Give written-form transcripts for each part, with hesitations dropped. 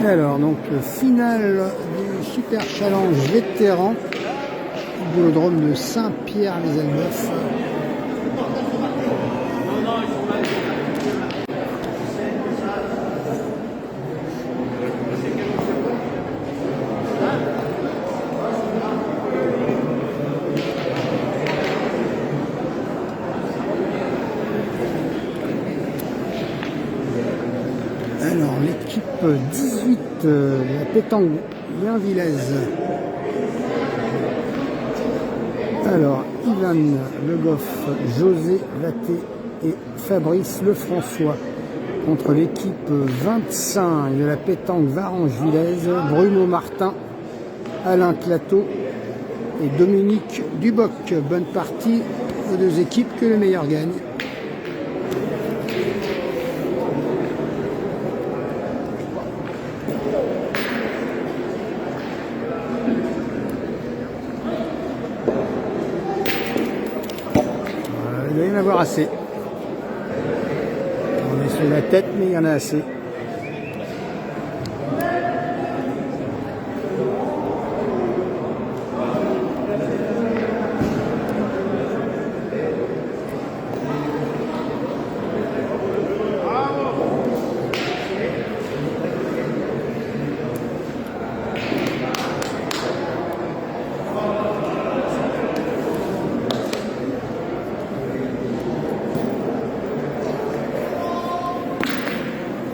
Et alors, donc, finale du Super Challenge vétéran du boulodrome de Saint-Pierre-les-Elbeuf. Alors, l'équipe 18 de la pétanque Lienvillaise. Alors, Ivan Le Goff, José Vaté et Fabrice Lefrançois. Contre l'équipe 25 de la pétanque Varange-Villaise, Bruno Martin, Alain Clateau et Dominique Duboc. Bonne partie aux deux équipes, que le meilleur gagne. Il doit y en avoir assez. On est sur la tête, mais il y en a assez.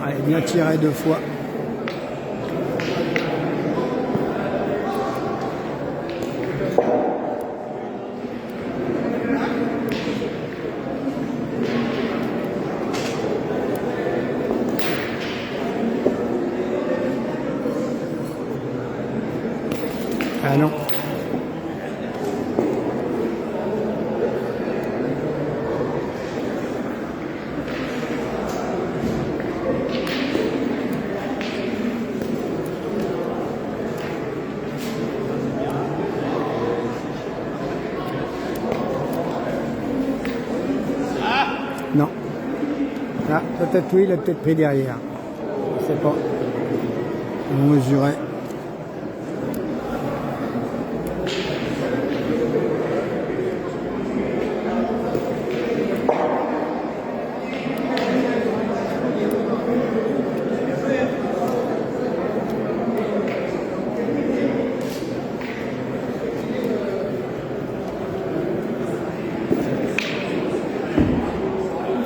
Allez, bien tiré 2 fois. Ah non. Non. Ah, peut-être oui, il a peut-être pris derrière. Je sais pas. On mesurait.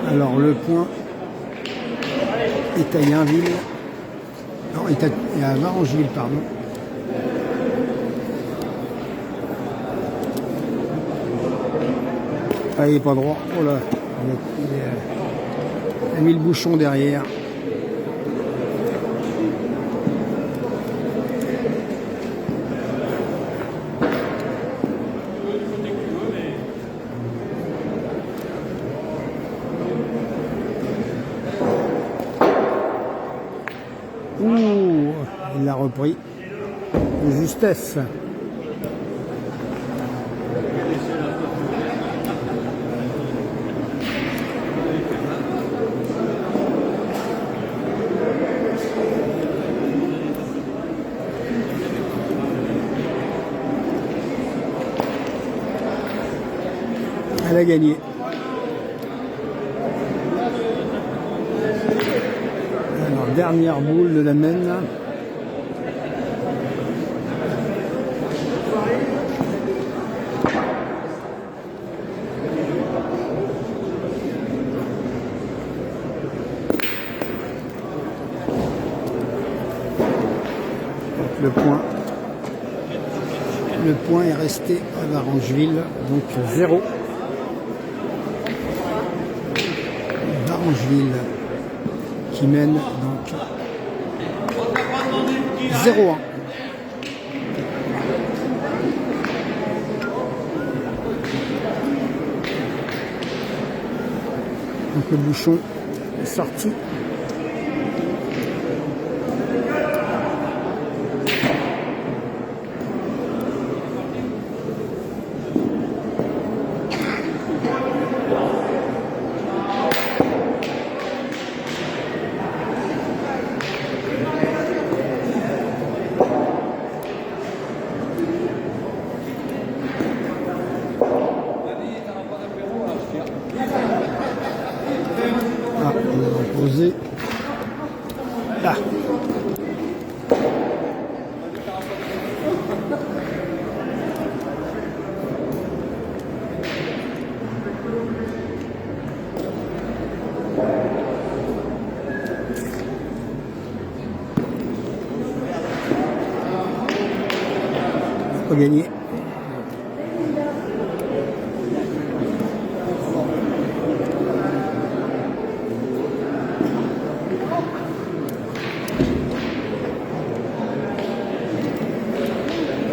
Alors le point est à Lienville, non, est à Varangeville, pardon. Ah, il n'est pas droit, oh là, il a mis le bouchon derrière. Ouh, il l'a repris de justesse. Elle a gagné. Alors, dernière boule de la mène. Le point est resté à Varangeville, donc 0. Varangeville qui mène donc 0-1. Donc le bouchon est sorti. Ah. Pas gagné.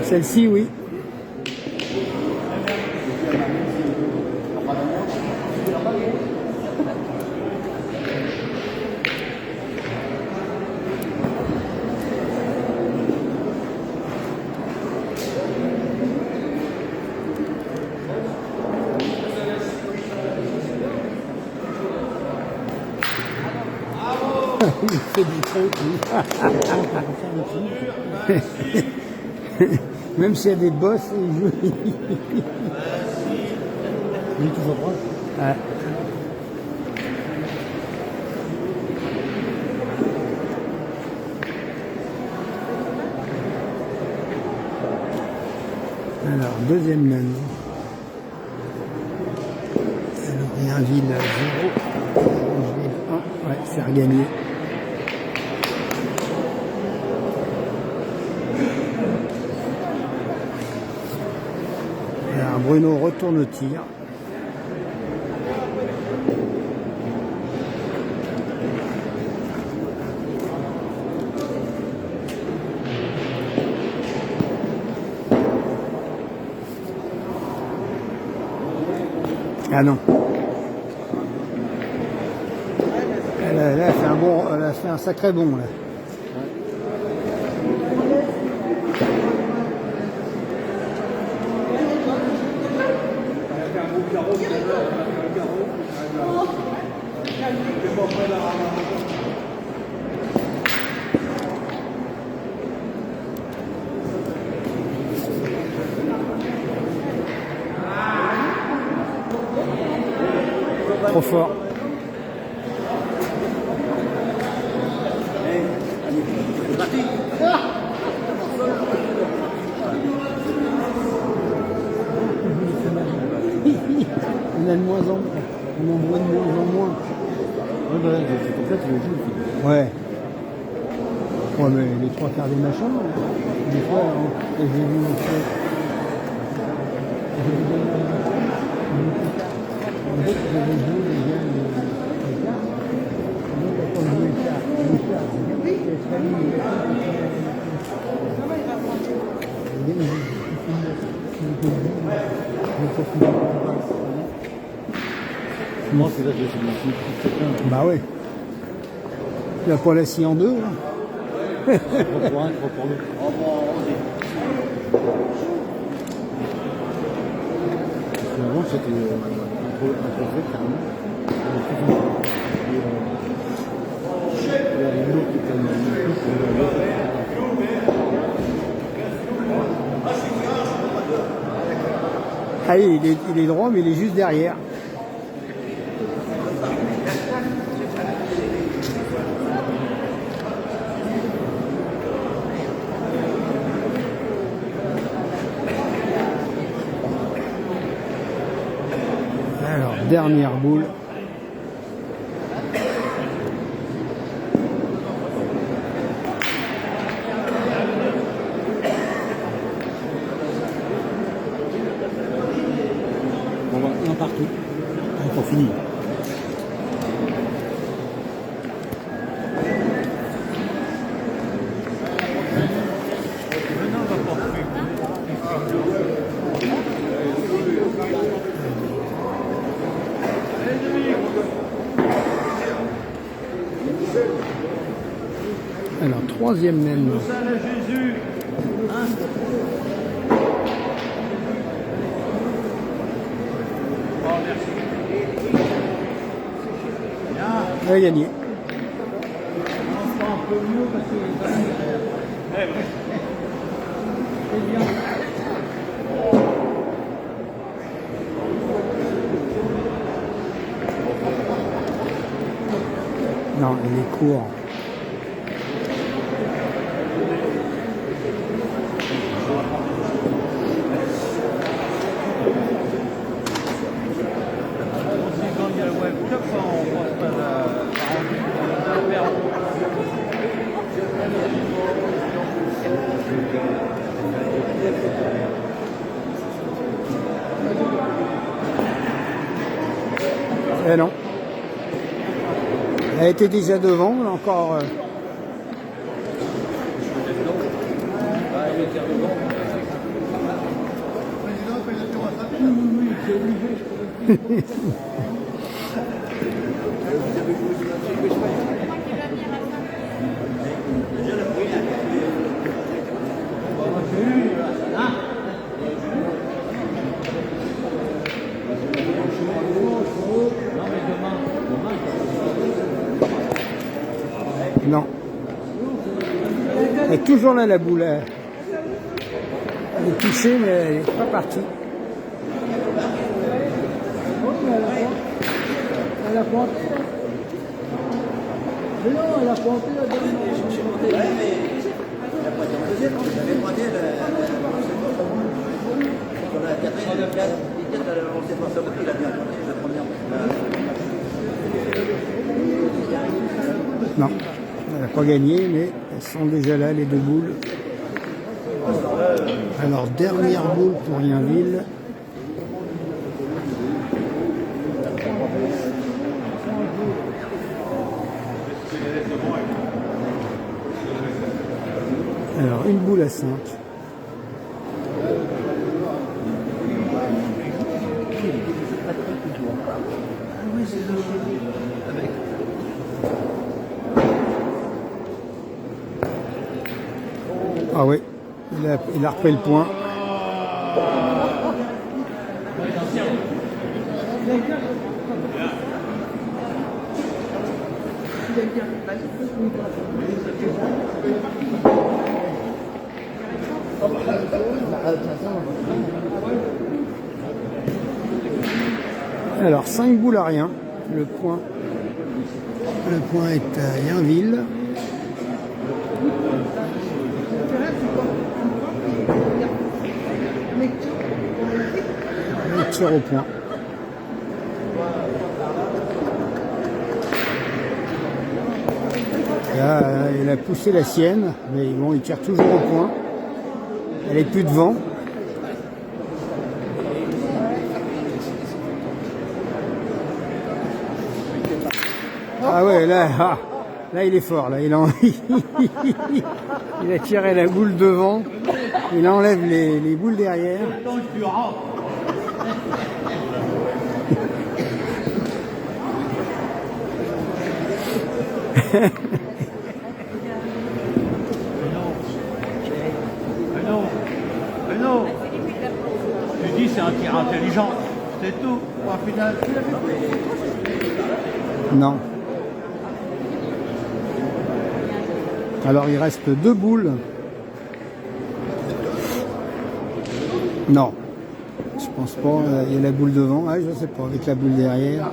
Celle-ci, oui. Il fait du truc, lui. Même s'il y a des boss, il joue. Il est toujours proche. Ouais. Alors, deuxième main. Alors, il y a un ville 0. Ville 1. Ouais, c'est regagné. Alors, Bruno retourne au tir. Ah non. Elle a fait un bon, elle a fait un sacré bon là. Trop fort. On a de moins en moins. On en voit de moins en moins. Ouais, bah, c'est pour ça que tu le joues. Ouais. Ouais, mais les trois quarts des machins, des fois, j'ai vu Moi, c'est là que je suis bah oui. Tu l'as pas la scie en deux, là. pour un, pour l'autre. Parce qu'avant, c'était un trophée, carrément. Il y a l'autre qui était Ah oui, il est droit, mais il est juste derrière. Alors, dernière boule. On va un partout. Pour finir. Alors, troisième même. Elle a gagné. Non, il est court. Eh non. Elle était déjà devant, là encore. Non. Elle est toujours là, la boule. Elle est touchée, mais elle n'est pas partie. Elle a pointé. Mais non, elle a pointé la dernière. Elle a pointé en deuxième. Elle avait pointé sur la quatrième. Elle a lancé par sa boucle. Il a bien pointé la première. Non, elle n'a pas gagné, mais elles sont déjà là, les deux boules. Alors, dernière boule pour Yainville. Alors, une boule à 5. Ah oui, il a repris le point. Alors 5 boules à rien. Le point est à Yainville. Il tire au point. Là, il a poussé la sienne, mais bon, il tire toujours au point. Elle est plus devant. Ah ouais, là il est fort. Là, il a tiré la boule devant. Il enlève les boules derrière. Mais non. Tu dis c'est un tir intelligent. C'est tout. Au final. Non. Alors il reste 2 boules. Non. Je pense pas. Il y a la boule devant. Ah, je sais pas. Avec la boule derrière.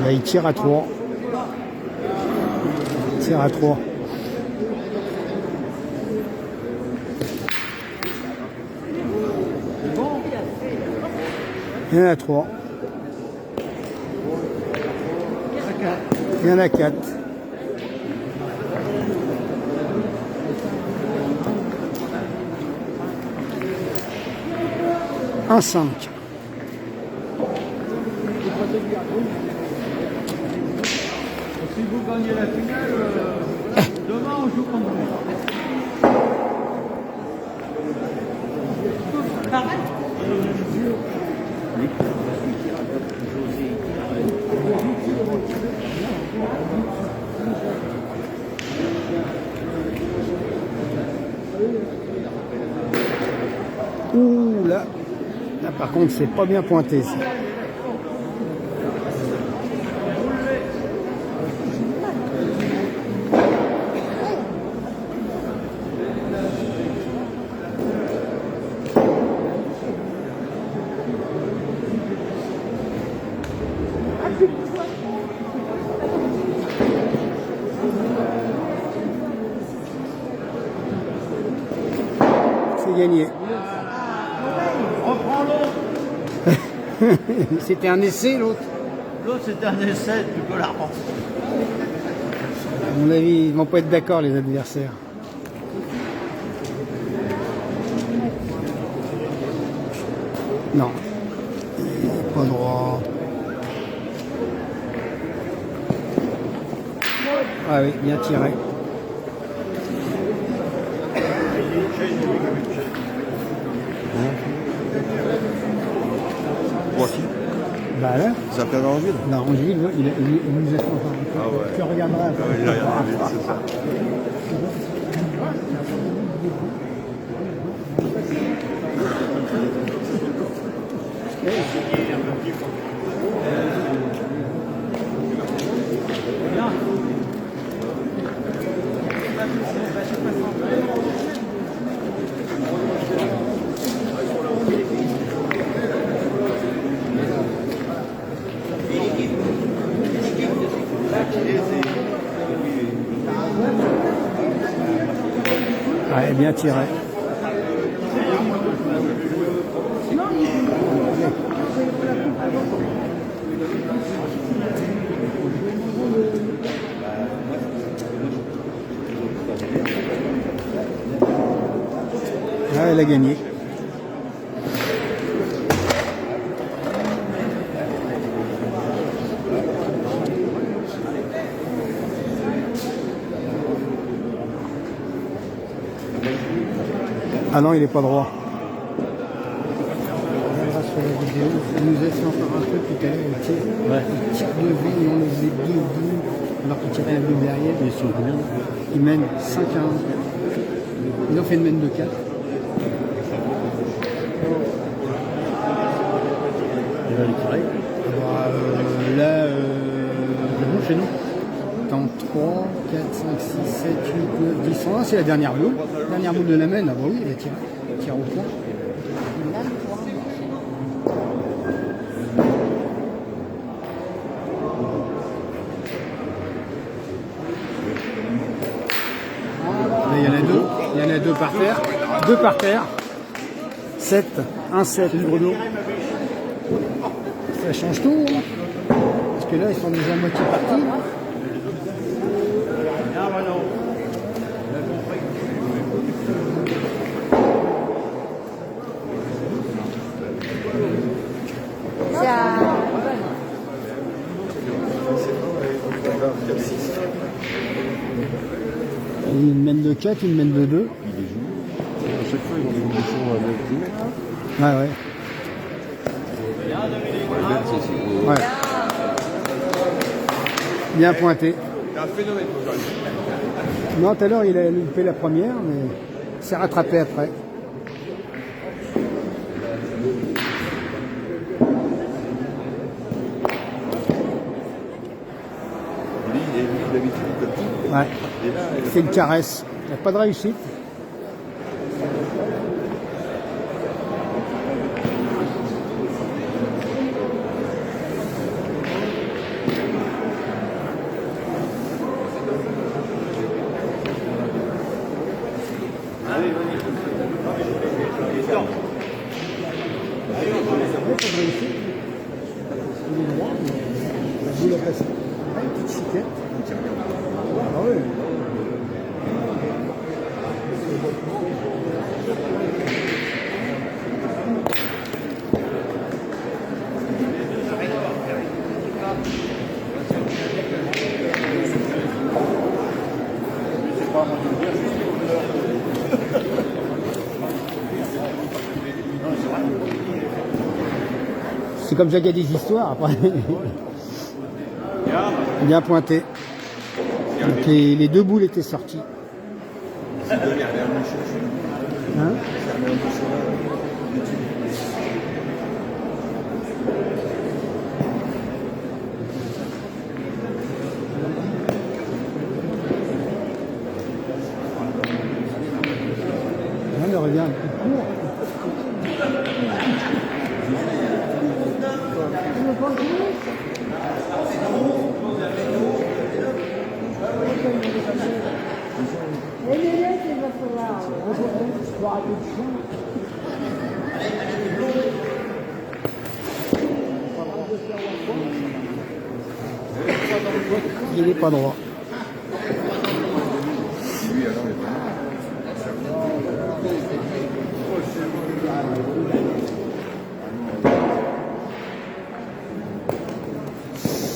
Là, il tire à 3. Il tire à 3. Il y en a 3. Il y en a 4. Un 5. Si vous gagnez la finale, demain on joue contre vous. Ouh là, là par contre c'est pas bien pointé ça. c'est gagné. Reprends l'autre. C'était un essai, l'autre. L'autre, c'était un essai, tu peux la reprendre. À mon avis, ils vont pas être d'accord, les adversaires. Non. Pas droit. Ah oui, bien tiré. Voici. Bah là, Ça s'appelle Angeville. la Rangeville, il nous a fait enfin. Ah ouais. Tu regarderas. Ah ouais, il a rien vu, c'est ça. Ouais, bien tiré. Ouais, elle a gagné. Ah non, il n'est pas droit. On reviendra sur la vidéo. Il nous a fait encore un truc tout à l'heure. Il tire de vie et on les faisait 2 bouts alors qu'il tirait la boule derrière. Ils sont combien? Ils mènent 5 à 1. Ils ont fait une mène de 4. Il va les tirer. Là, C'est bon chez nous? dans 3, 4, 5, 6, 7, 8, 9, 10, 11. C'est la dernière boule. Dernière boule de la mène. Ah bah oui, elle tire au point. Là, il y en a deux. Il y en a deux par terre. Deux par terre. 7. 1, 7. Ça change tout. Hein. Parce que là, ils sont déjà à moitié partis. Une mène de 4, une mène de 2. À chaque fois, ils ont des conditions avec 10 mètres. Ah ouais. Ouais. Bien pointé. C'est un phénomène aujourd'hui. Non, tout à l'heure, il a loupé la première, mais il s'est rattrapé après. Lui, d'habitude, il peut tout. Ouais. Et là, C'est une caresse. Il n'y a pas de réussite. La boule a passé. Une petite chiquette. Ah oui. C'est comme ça qu'il y a des histoires après. Bien pointé. Donc les deux boules étaient sorties. Hein? Non, mais regarde, il court. Les lunettes, il va falloir. Il n'est pas droit.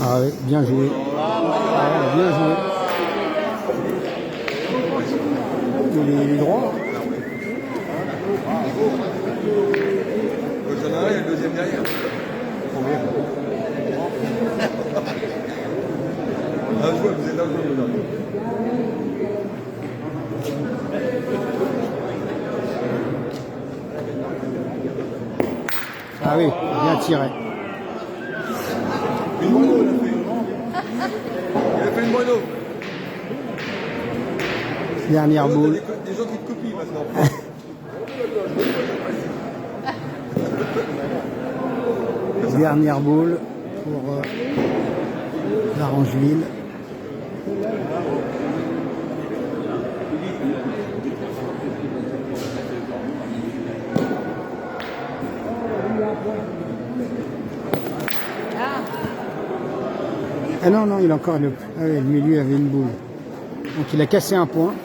Ah oui, bien joué. Ah, bien joué. Il est droit. J'en ai un et le deuxième derrière. Combien? Un joueur, vous êtes un joueur dedans. Ah oui, bien tiré. Une mono, il a fait. Il a fait une mono. Dernière boule. Des gens qui te copient maintenant. Dernière boule pour Varangeville. Ah non, non, il a encore le... Ah oui, le milieu avait une boule. Donc il a cassé un point.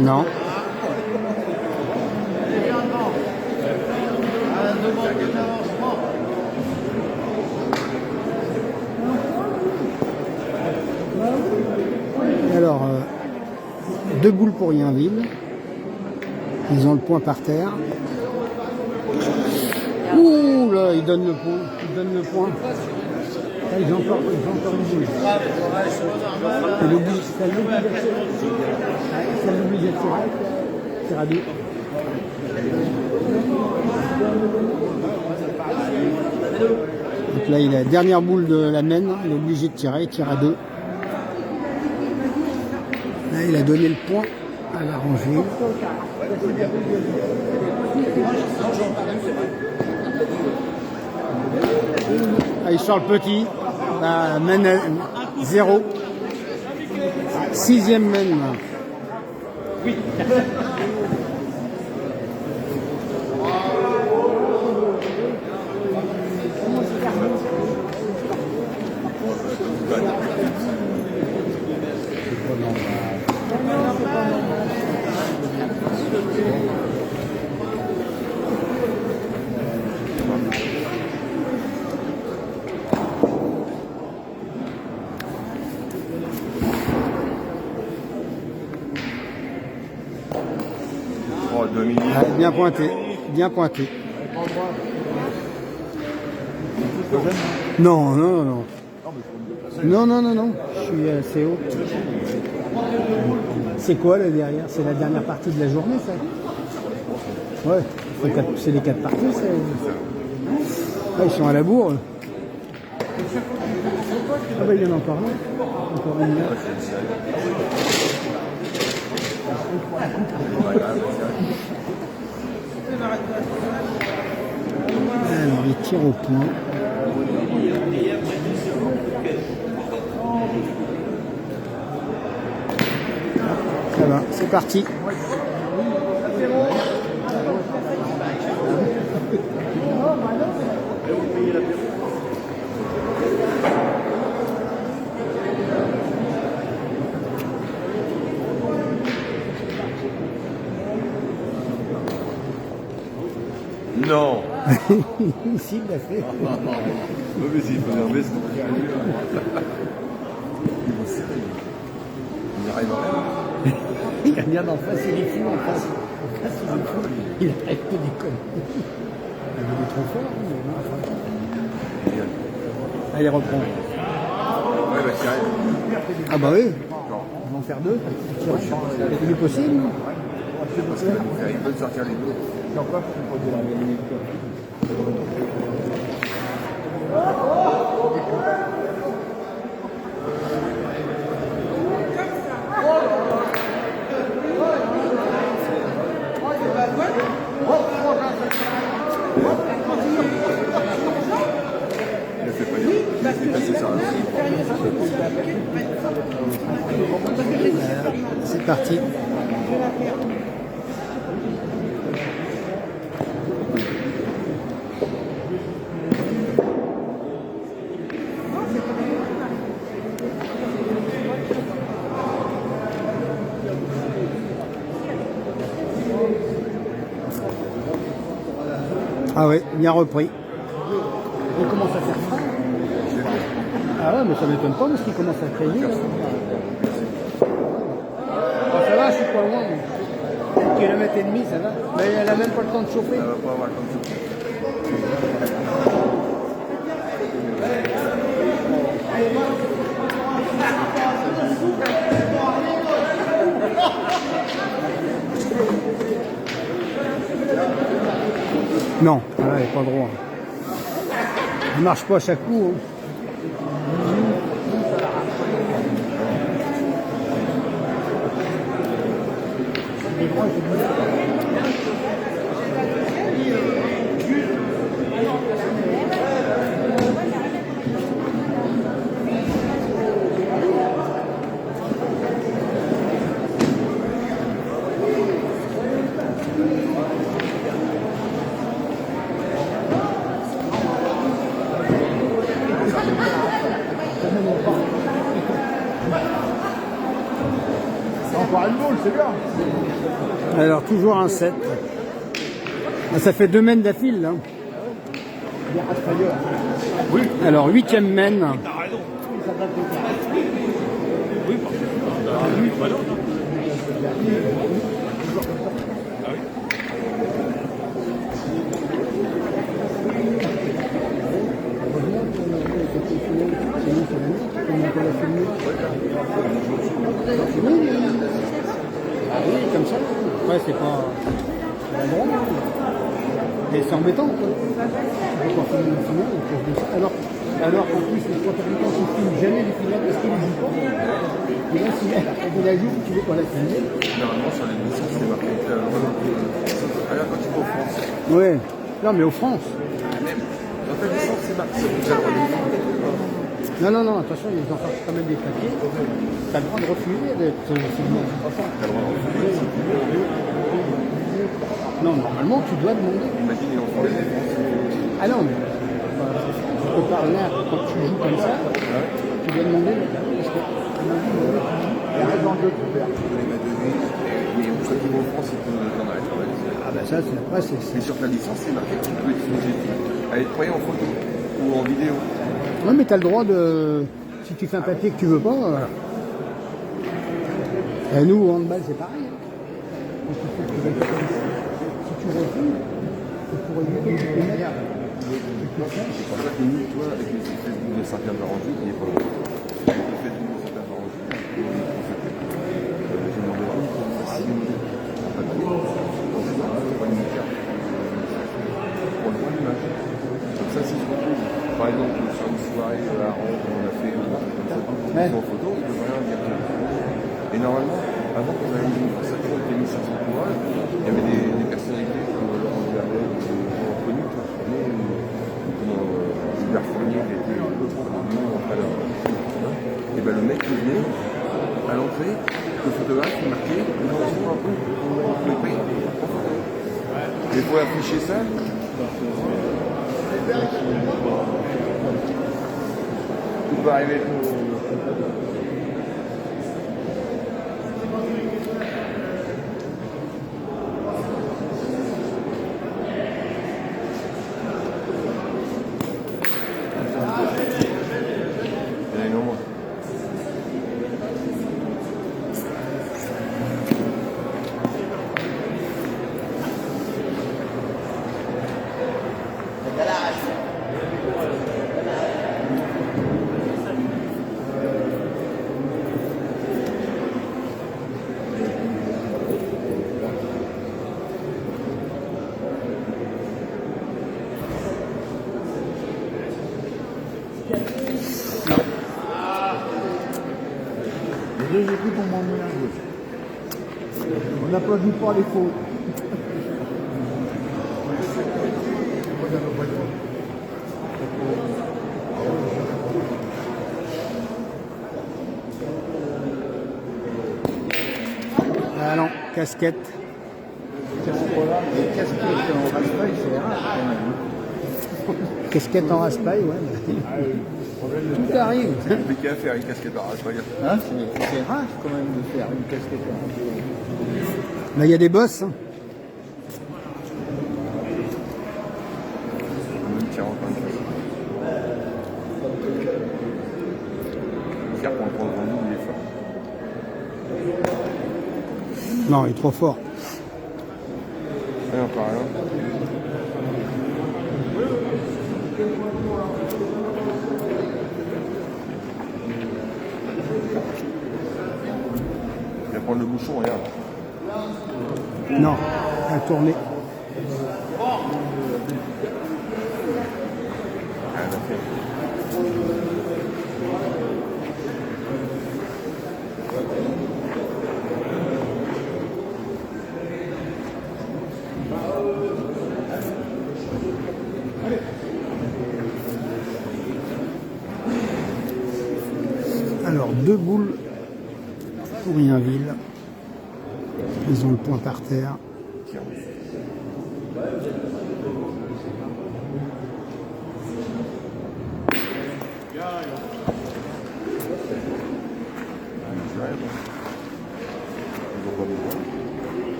Non. Alors, deux boules pour Yinville. Ils ont le point par terre. Ouh là, ils donnent le point. Ils donnent le point. Là, ils ont encore une boule. Ça l'oblige à tirer. Tire à deux. Donc là, il a la dernière boule de la mène. Il est obligé de tirer. Il tire à deux. Là, il a donné le point à la rangée. Ah, il sort le petit. La mène 0. Sixième mène. Oui. Oh, Dominique. Ah, bien pointé. Bien pointé. Non, non, non. Non, non, non, non. Je suis assez haut. C'est quoi là derrière? C'est la dernière partie de la journée, ça? Ouais. C'est les 4 parties, ça. Ah, ils sont à la bourre. Ah bah il y en a encore là. Encore une là. Alors il tire au point. Ça va, c'est parti. Non. Ici, il l'a fait. Oui, mais s'il faut un vaisseau. Ils vont serrer. Il n'y arrive à rien. Il regarde en face, il est fou en face. En face, il est fou. Il arrête de déconner. Il est trop fort. Allez, reprend. Ouais, bah, tiens. Ah bah oui. Ils vont en faire deux. Il est possible. Ils peuvent sortir les deux. C'est parti. Ah ouais, bien repris. Il commence à faire frais. Ah ouais, mais ça m'étonne pas parce qu'il commence à craigner. Oh, ça va, je suis pas loin. 1,5 km, ça va. Mais elle a même pas le temps de chauffer. Elle va pas avoir le temps de chauffer. Non, là, il n'est pas droit. Il marche pas à chaque coup. Hein. Encore une boule, c'est bien. Alors, toujours un 7. Ah, ça fait 2 mènes d'affil, là. Oui. Alors, 8e mène. Ah oui, comme ça. Ouais, c'est pas drôle. Mais c'est embêtant, quoi. Alors qu'en plus, les trois fabricants ne filment jamais les finales parce qu'ils ne jouent pas. Et là, si la joue, tu veux qu'on la filme. Généralement, sur les licences, c'est marqué que regarde quand tu vas en France. Ouais. Non, mais aux France. Même. Dans ta licence, c'est marqué. Tu as le droit de le faire. Non, attention, ils ont quand même des papiers. Tu as le droit de refuser d'être filmé. Non, normalement, tu dois demander. Il m'a dit, il est en France. Ah non, mais quelque part là, quand tu joues comme ça, tu dois demander le permis parce que Il y a raison de tout faire. Il m'a donné. Mais quand tu vas en France, il peut t'en arrêter. ah bah ça, c'est après, c'est. Mais sur ta licence, c'est marqué que tu peux être filmé. À être pris en photo ou en vidéo. Non, mais tu as le droit de. Si tu fais un papier que tu veux pas. Et nous, au handball, c'est pareil. Hein. Si tu refuses, tu pourrais lui dire une merde. C'est pour ça que nous, toi, avec les espèces de Saint-Pierre-de-Rangis, il n'est pas loin. Le fait de Saint-Pierre-de-Rangis, j'ai demandé à une pour faciliter en papier. Donc, c'est pas une carte. Pour le point d'image. Comme ça, si je retrouve, par exemple, sur une soirée à Rome, on a fait comme ça, en photo, il ne peut rien dire. Et normalement, avant qu'on ait une consacration de tennis sur son courage, il y avait des personnalités comme Laurent Gabet, des gens connus, mais Hubert Fournier qui était un peu pour nous après là. Et ben le mec qui venait à l'entrée, le photographe il marquait, nous on un peu le prix en photo. Et pour afficher ça, tout peut arriver. Deux équipes ont moins moyen gauche. On n'applaudit pas les fautes. casquette. Les casquettes en raspail, c'est rare quand même. Casquette en raspail, ouais. Tout arrive. C'est compliqué à faire une casquette en raspail. Hein, c'est rare quand même de faire une casquette en raspail. Là, il y a des bosses. Hein. Même tir en fin de classe. Car pour le prendre en ligne, il est fort. Non, il est trop fort. Rien par là. Il va prendre le bouchon, regarde. Non, à tourner. Ah, elle a fait. Alors, 2 boules pour Rienville. Ils ont le point par terre. Tiens.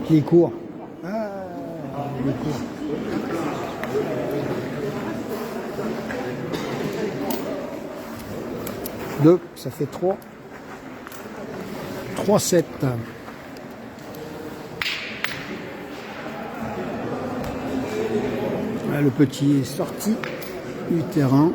Qui court. Ah, il court. Deux, ça fait 3. 3-7. Là, le petit est sorti du terrain.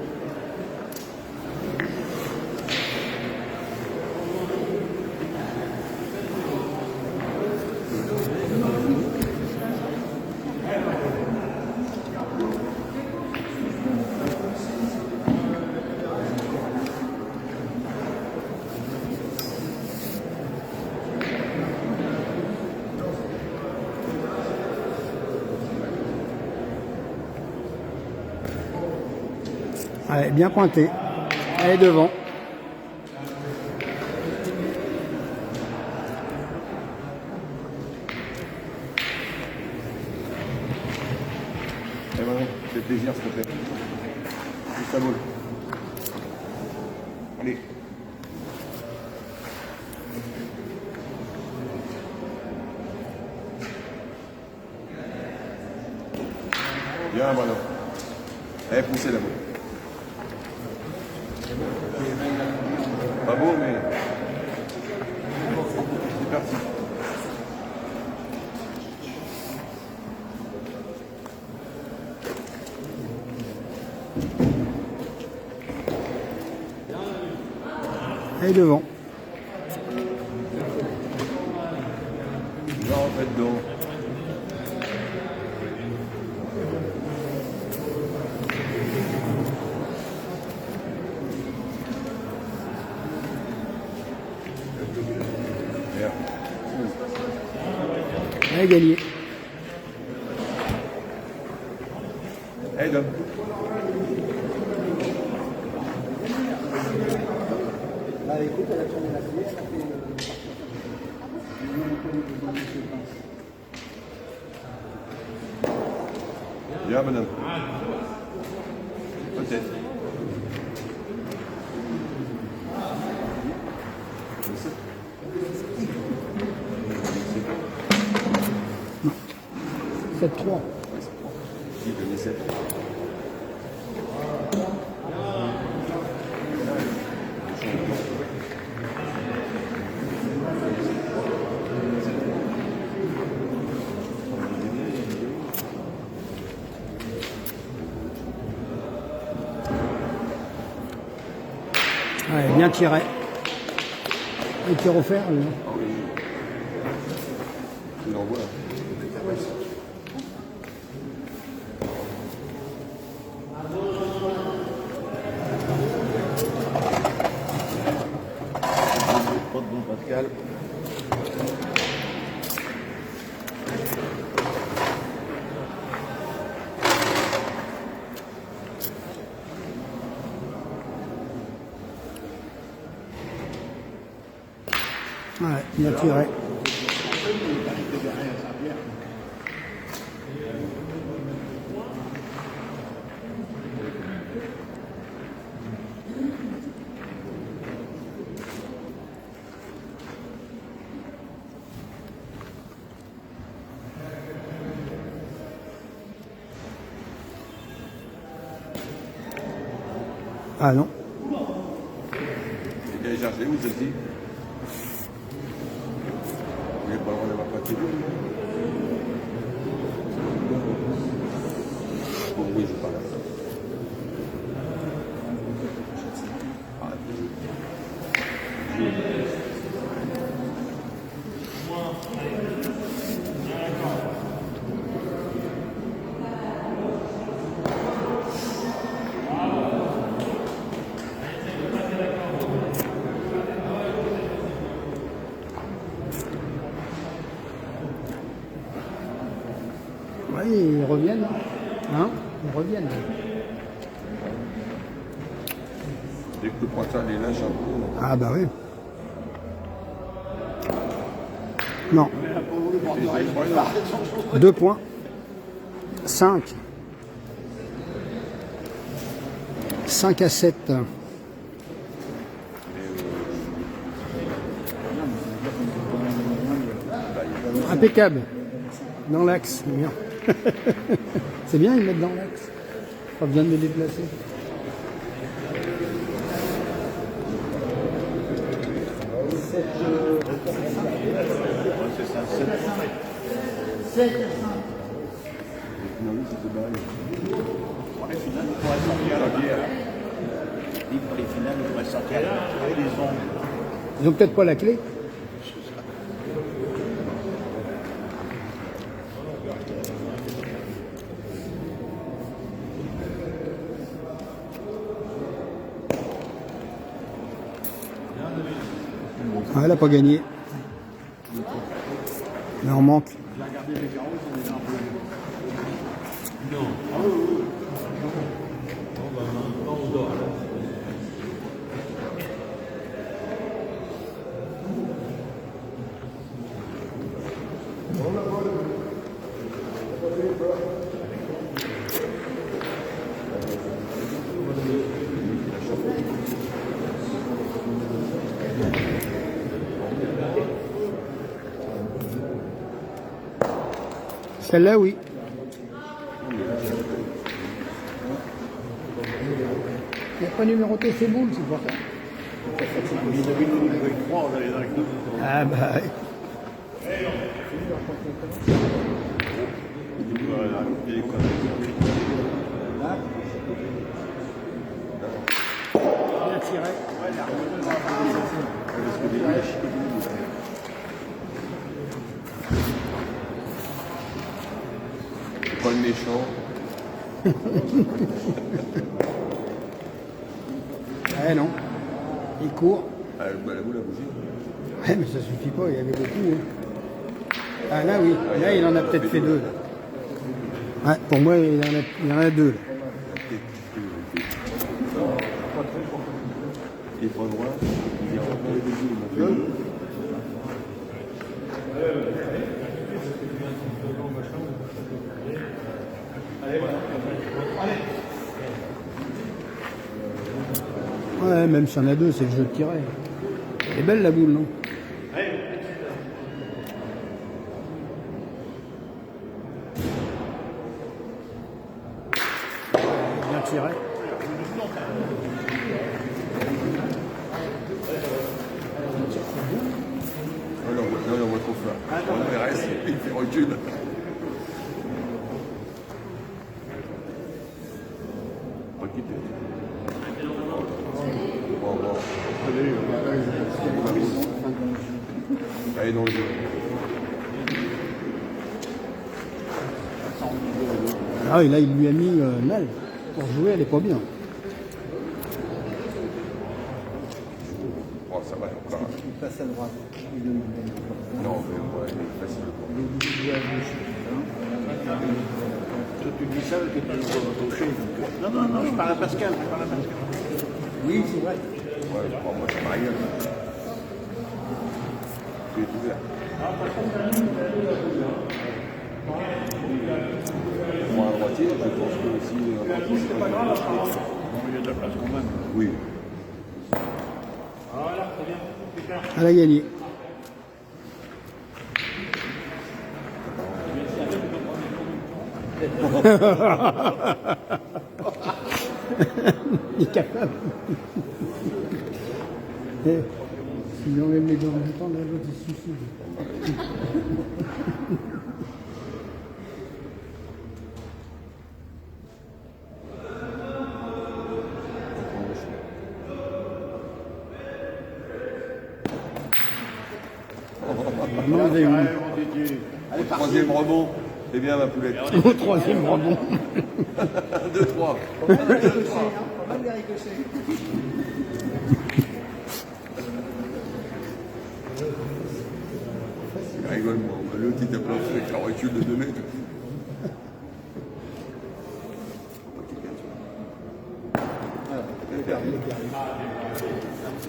Allez, bien pointé. Elle est devant. Eh ben, fais plaisir, s'il te plaît. Juste à boule. Allez. Bien, voilà. Allez, poussez la boule. Pas beau, mais c'est parti. Elle est devant. Il va rentrer dedans. Merde. Elle est gagnée. Allez, Dom. Bah écoute, elle a tourné la clé, elle a fait Bien, madame. Peut-être. Je sais. 7-3. Il donnait 7. Ouais, bien tiré. Le tir offert, lui. Tu l'envoies. Pas de bon Pascal. Ouais, bien tiré. Ah non. Il est chargé, vous je dis. Il n'est pas loin d'avoir pas tiré. Bon, oui, je parle. Oui, ils reviennent. Hein? Ils reviennent. Dès que tu prends ça, les lâches un peu. Ah bah oui. Non. 2 points. 5. 5 à 7. Impeccable. Dans l'axe, c'est bien. C'est bien, ils mettent dans l'axe. Pas besoin de me déplacer. Non, oui, c'est barré. Pour les finales, il pourrait sortir la bière. Dit pour les finales, il pourrait sortir les ongles. Ils ont peut-être pas la clé. Ah, elle n'a pas gagné. Il en manque. Celle-là, oui. Il n'y a pas numéroté ces boules, c'est pour ça. Ah bah oui. Bien tiré. Pas le méchant. Eh non. Il court. Ah, bah, la boule a bougé. Ouais, mais ça suffit pas, il y avait beaucoup. Hein. Ah là oui, là il en a peut-être fait 2. Ouais, pour moi il y en a 2. Il est pas loin. Il y a encore les deux boules. Ouais, même s'il y en a 2, c'est le jeu de tirer. Elle est belle la boule, non? Bien tiré. Non, on voit trop fort. On reste, il fait recul. Pas quitter. Bon. Allez, dans le jeu. Ah et là il lui a mis Nal. Pour jouer, elle est pas bien. Oh, ça va encore. Il passe à droite. Non, mais ouais, il est facile. Toi, tu dis ça avec que tu vas toucher. Non, je parle à Pascal. Oui, c'est vrai. Ouais, je crois, moi, c'est pareil. qu'il est ouvert. Pour un droitier, je pense que si un droitier, c'est pas grave. Il y a de la place quand même. Oui. Elle a gagné. Il est capable. S'il enlève les gants du temps, l'autre il se suicide. Non, vous avez vu. Allez, troisième rebond. C'est bien ma poulette. Au troisième rebond. 2-3. Il rigole, moi. L'autre, il t'a pas fait avec la recul de 2 mètres.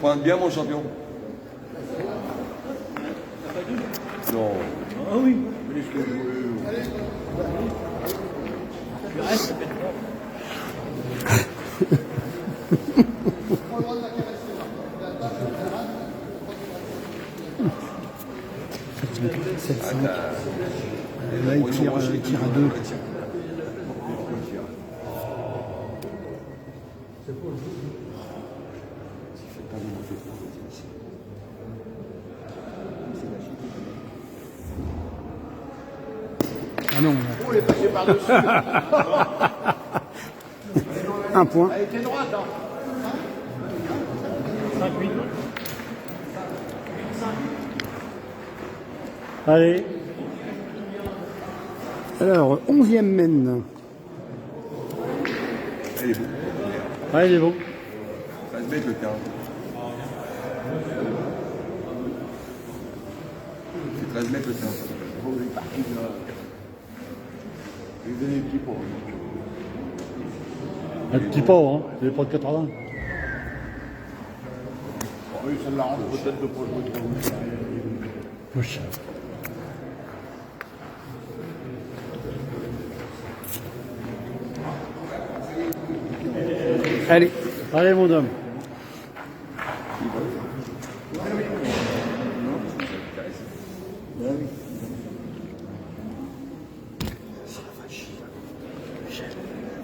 Pointe bien, mon champion. Non. Ah oui. Là, il tire à 2. Ah non. On est passé par-dessus. Un point. Elle était droite, hein. 5-8. Allez. Alors, 11e mène. Elle est bon. Ouais, il est bon. 13 mètres le terrain. C'est 13 mètres le terrain. Oh, il est parti de là. Il est petit pour Un petit pas, hein. Il est pas de 80. oui, ça l'arrange peut-être de pas jouer trop vite. Push. Allez. Allez, mon homme.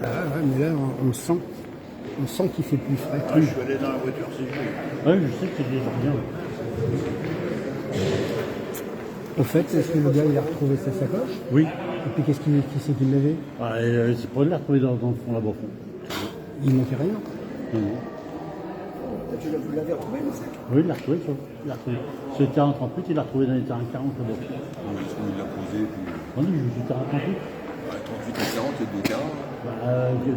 Ah ouais, mais là, on sent qu'il fait plus frais. Ah, je suis allé dans la voiture, c'est juste. Ouais, je sais que c'est bien. Au fait, est-ce que le gars il a retrouvé sa sacoche? Oui. Et puis qui c'est qui l'avait? Ah, c'est pour la retrouver dans le fond là-bas au fond. Il manquait rien. Non, non. Vous l'avez retrouvé le sac? Oui, il l'a retrouvé, ça. Il l'a retrouvé. C'est le terrain 38, il l'a retrouvé dans les terrains 40 là-bas. Il l'a posé, puis. On dit, je joue le terrain 38. 38 et 40, il y a 2 terrains.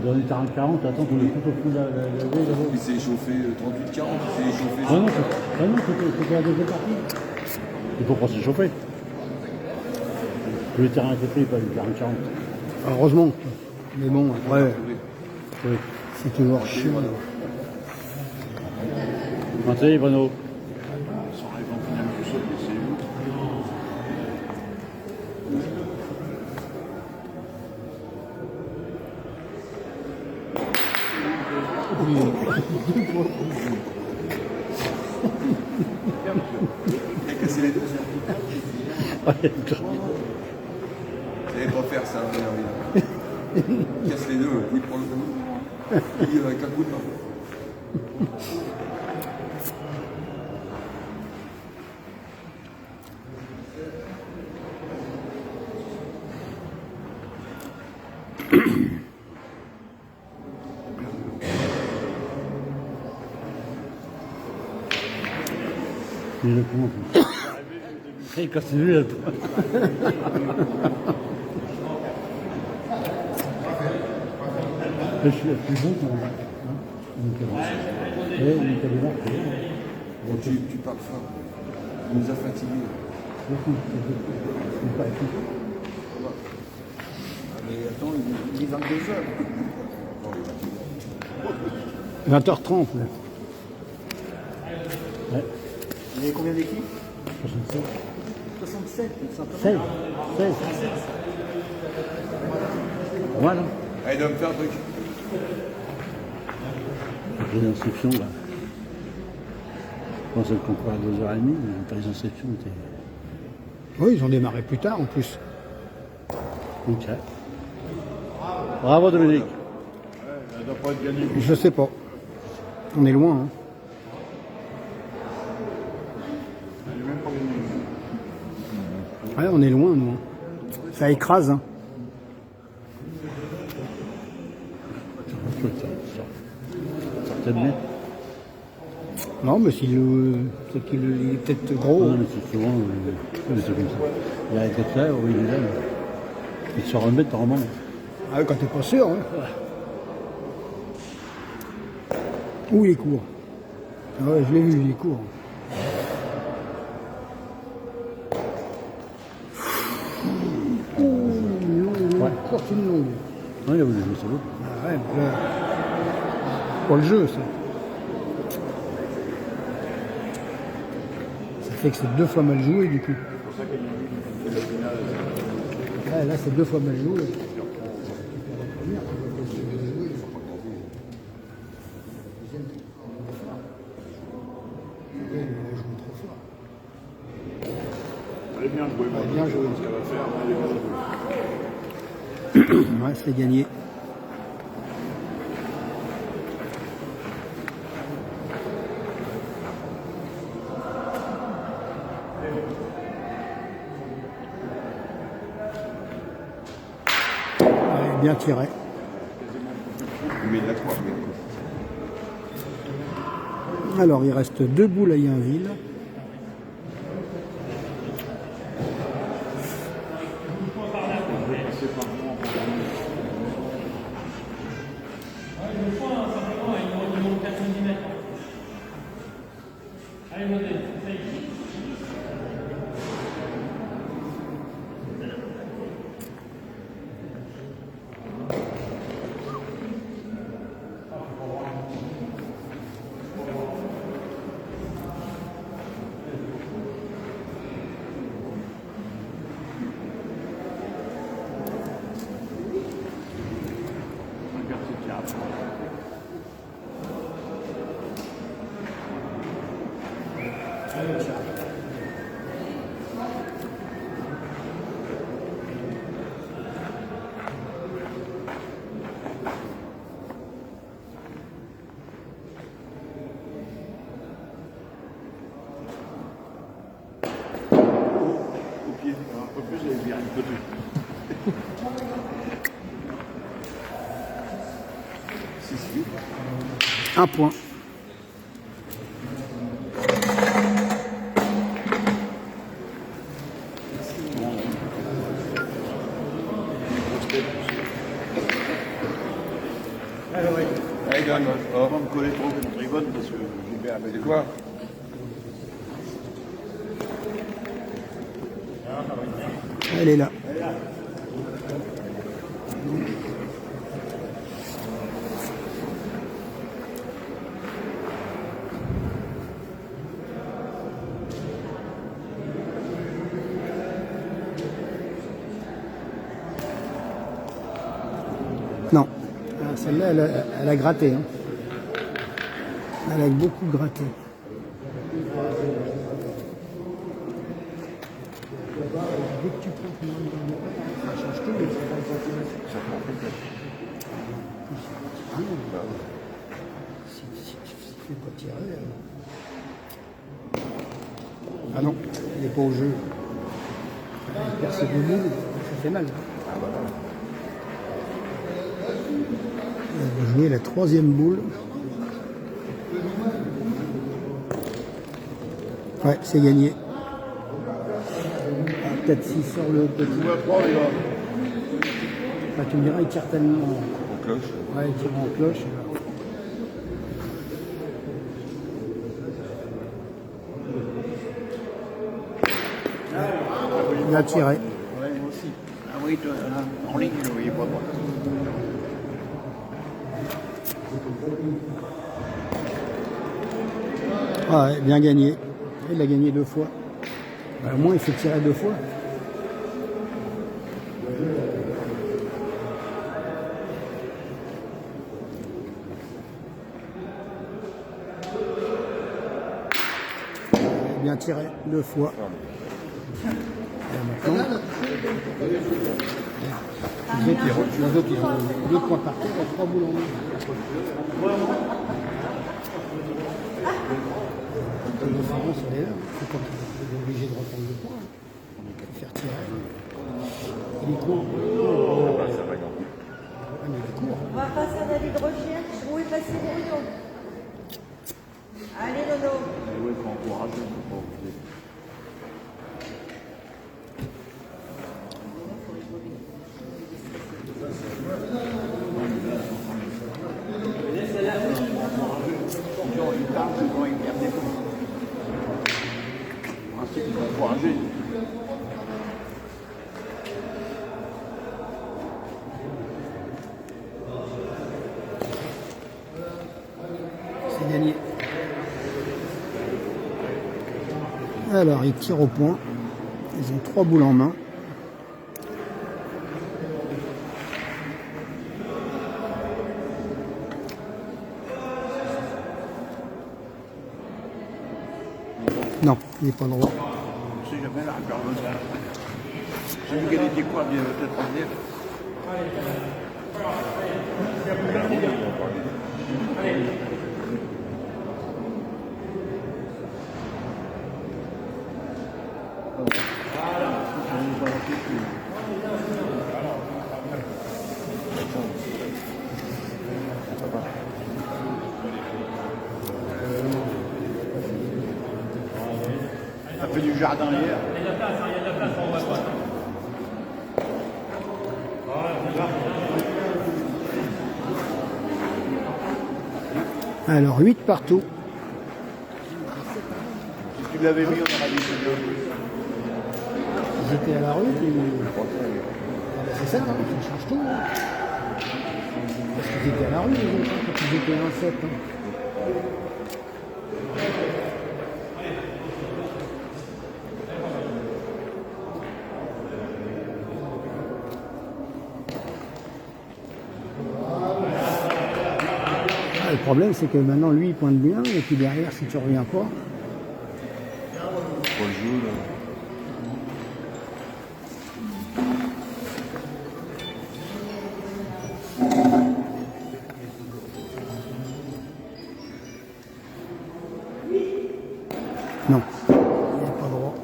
Dans les terrains 40, attends, on est tout au fond de la baie là-bas. Il s'est échauffé 38-40, il s'est échauffé. Ah non, c'était la deuxième partie. Il faut pas s'échauffer. Tous les terrains à côté, pas les terrains 40. Heureusement. Mais bon, après, Oui. c'est toujours chiant. Entrez, Ivano. Ça arrive en finale du sol, mais c'est où? Il a cassé les deux, ça. Ouais, Vous savez pas faire ça, il casse les deux, il prend le coup. Il avec un coup de main. il le prend en plus. Il casse lui, là. Je suis plus bon quand même. Tu parles fort. Il nous a fatigués. Mais attends, il est 22h. 20h30. Là. Ouais. Il y avait combien d'équipes? 67. 67, ça 16. 16. Voilà. Allez, donne-moi faire un truc. J'ai les inscriptions là. Je pensais le concours à 2h30, mais pas les inscriptions étaient. Oui, ils ont démarré plus tard en plus. Ok. Bravo Dominique. Elle doit pas être gagnée. Je sais pas. On est loin. Hein. Elle est même pas gagnée. Ouais, on est loin, nous. Ça écrase. Hein. Certainement. Non, mais c'est qu'il est peut-être gros. Non, mais c'est souvent. Mais c'est comme ça. Il y a été ça, oui, il est là. Il se remet normalement. Ah, quand t'es pas sûr. Hein. Où il est court. Ah ouais, je l'ai vu, il est court. Ouais. Sorte une longue. Oui, il a voulu jouer solo. Ah ouais, mais là, pour le jeu, ça. Ça fait que c'est 2 fois mal joué, du coup. Ouais, là, c'est 2 fois mal joué. Elle est bien jouée. Elle est bien jouée. Ce qu'elle va faire, elle est bien jouée. Ouais, c'est gagné. Ouais, bien tiré. Mais il a quoi? Alors, il reste 2 boules à Yainville. Regarde cette carte. Au pied, un peu plus, elle est bien du côté. Un point. Allez, donne. On va me coller trop contre Yvonne parce que j'ai bien C'est quoi? Elle est là. Non. Ah, celle-là, elle a gratté. Hein. Elle a beaucoup gratté. Dès que tu prends ton main dans le pas, ça change tout, mais c'est pas exactement ça. Ça prend complètement. Ah non. Si tu ne fais pas tirer. Ah non, il n'est pas au jeu. Il perd ses 2 boules, ça fait mal. Elle va jouer la 3e boule. Ouais, c'est gagné. Ah, peut-être s'il sort le petit. On va prendre, il va. Ah, tu me diras, il tire tellement. En cloche. Ouais, il tire en cloche. Il a tiré. Ouais, moi aussi. Ah oui, toi, là, en ligne, je ne voyais pas droit. Ah ouais, bien gagné. Il a gagné 2 fois. Bah, au moins, il faut tirer 2 fois. Bien tiré 2 fois. Et maintenant, les autres, ils ont 2 points par terre et 3 boules en main. La différence, elle est là. C'est quand on est obligé de reprendre le point. Il faut faire tirer. Il est court. Ah, mais il est court. On va passer à David Recherche. Où est passé Bruno? Allez, Nono. Oui, il faut encourager, il faut pas oublier. Ils parlent quand ils perdent des points. Ensuite, il faut encourager. C'est gagné. Alors, ils tirent au point. Ils ont 3 boules en main. Non, il n'est pas droit. Je sais jamais la regarde. J'ai vu qu'elle était quoi, bien peut-être revenir. Ça fait du jardin hier. Alors, 8 partout. Si tu l'avais mis, on aurait dit c'est bien. Ils étaient à la rue. C'est ça, hein, ça change tout. Hein. Parce qu'ils étaient à la rue, les autres, hein, quand ils étaient 1-7. Hein. Ah, le problème, c'est que maintenant, lui, il pointe bien, et puis derrière, si tu reviens pas, Pour le jeu, là. non, il n'est pas droit.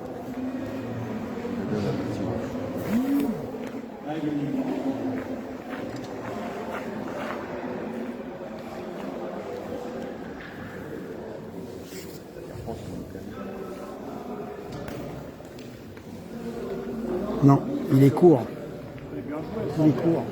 Non, il est court. Il est court.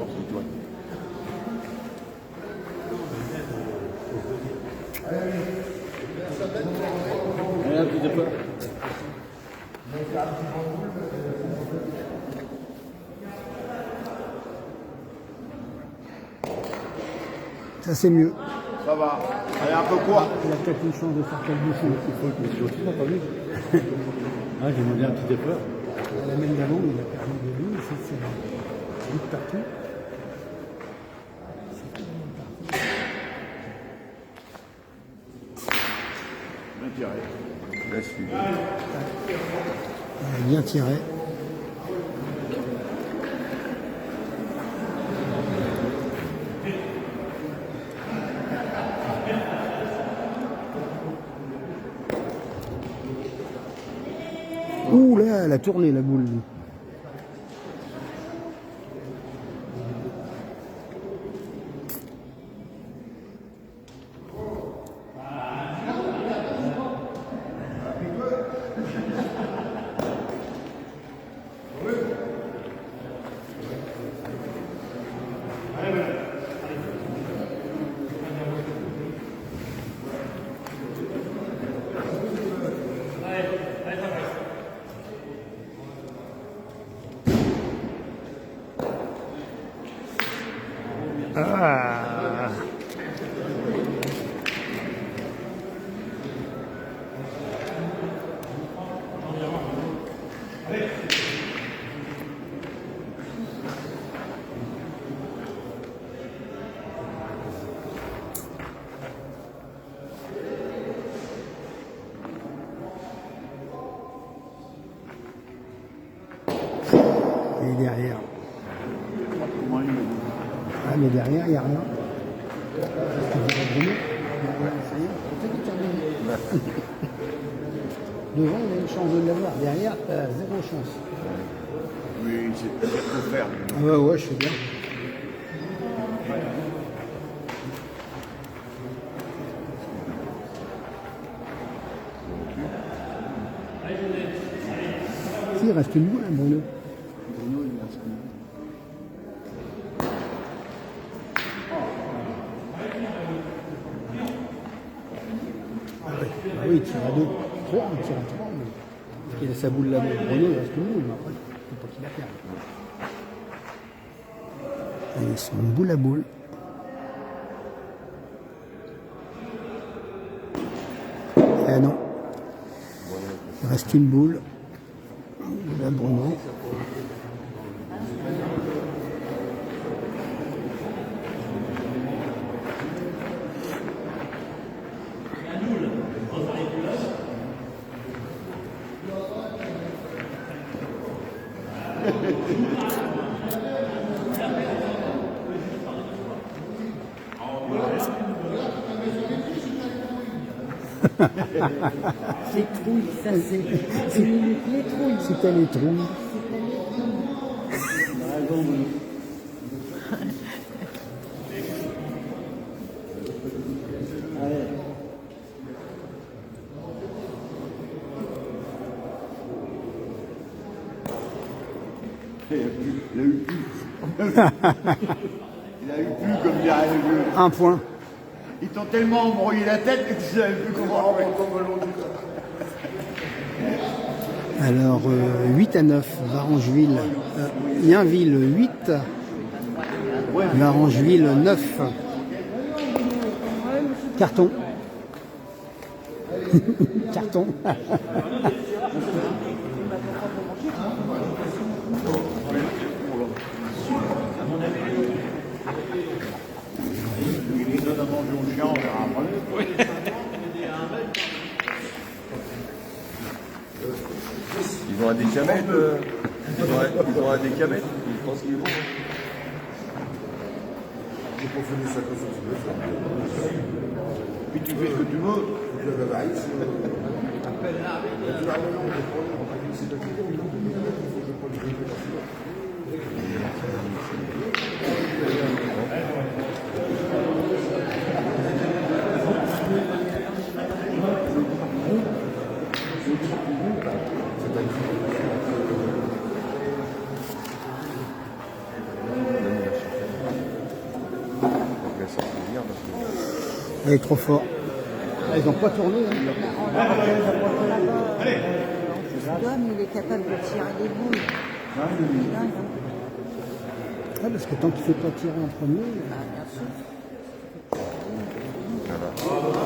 Ça c'est mieux. Ça va. Elle est un peu court. Il a peut-être une chance de faire quelque chose. Ah, j'ai demandé un petit effort. La même d'avant, il a perdu de lui. C'est 8 partout. Bien tiré. Laisse-lui. Il a bien tiré. Ouh là, elle a tourné la boule. derrière. Ah, mais derrière, il n'y a rien. Devant, il y a une chance de l'avoir. Derrière, tu as zéro chance. Oui, c'est faut faire. Ah ouais, ouais, je sais bien. Si, il reste une boule, hein, Bruno. Ah oui, il tire à 2. 3, il tire à 3. Parce qu'il a sa boule là-bas. Bruno, il reste une boule, mais après, il ne faut pas qu'il la perde. Ils sont boule à boule. Eh non. Il reste une boule. Là, Bruno. Les trouilles, ça c'est les trouilles. C'était les trouilles. Il a eu plus. Il a eu plus comme dirait le vieux. Un point. Ils t'ont tellement embrouillé la tête que tu savais plus comment faire. Alors, 8 à 9, Varangeville. Yainville, 8. Varangeville, 9. Carton. Carton. Il donne à manger au chien, on verra après. Ils ont un décamètre. Ils ont un décamètre. Je pense qu'ils vont. Puis tu fais ce que tu veux. Il est trop fort. Ah, ils n'ont pas tourné. Hein. L'homme, il est capable de tirer des boules. C'est dingue, hein. Ah, parce que tant qu'il ne fait pas tirer en premier. Ah, bien sûr.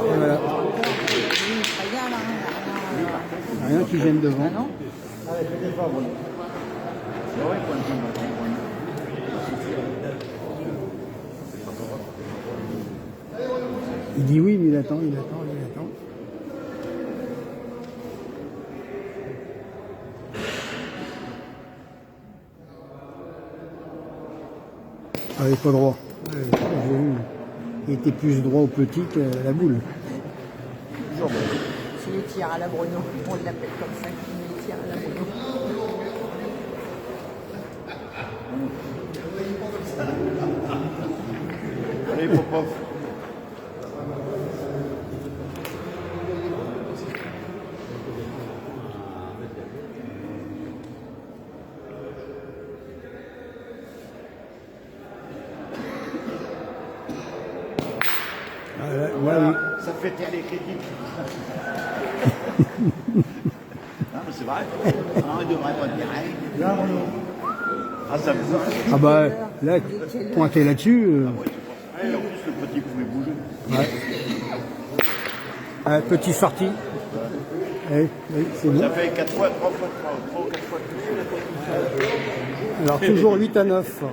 Et voilà. Oui, très bien, là. Rien qui gêne devant. Ah non. Il dit oui, mais il attend, il attend, il attend. Ah, il n'est pas droit. Ouais, j'ai vu. Il était plus droit au petit que la boule. C'est les tirs à la Bruno. On l'appelle comme ça, les tirs à la Bruno. Allez, Popov. Voilà. Ça fait taire les critiques. Non, mais c'est vrai. Non, il ne devrait pas dire rien. Ah, ça vous Ah bah là, pointer là-dessus. Et en plus, le petit pouvait bouger. Ouais. Ah, petit sorti. Oui, c'est bon. Ça fait 4 fois, 3 fois, 3 ou 4 fois plus. Alors toujours 8 à 9.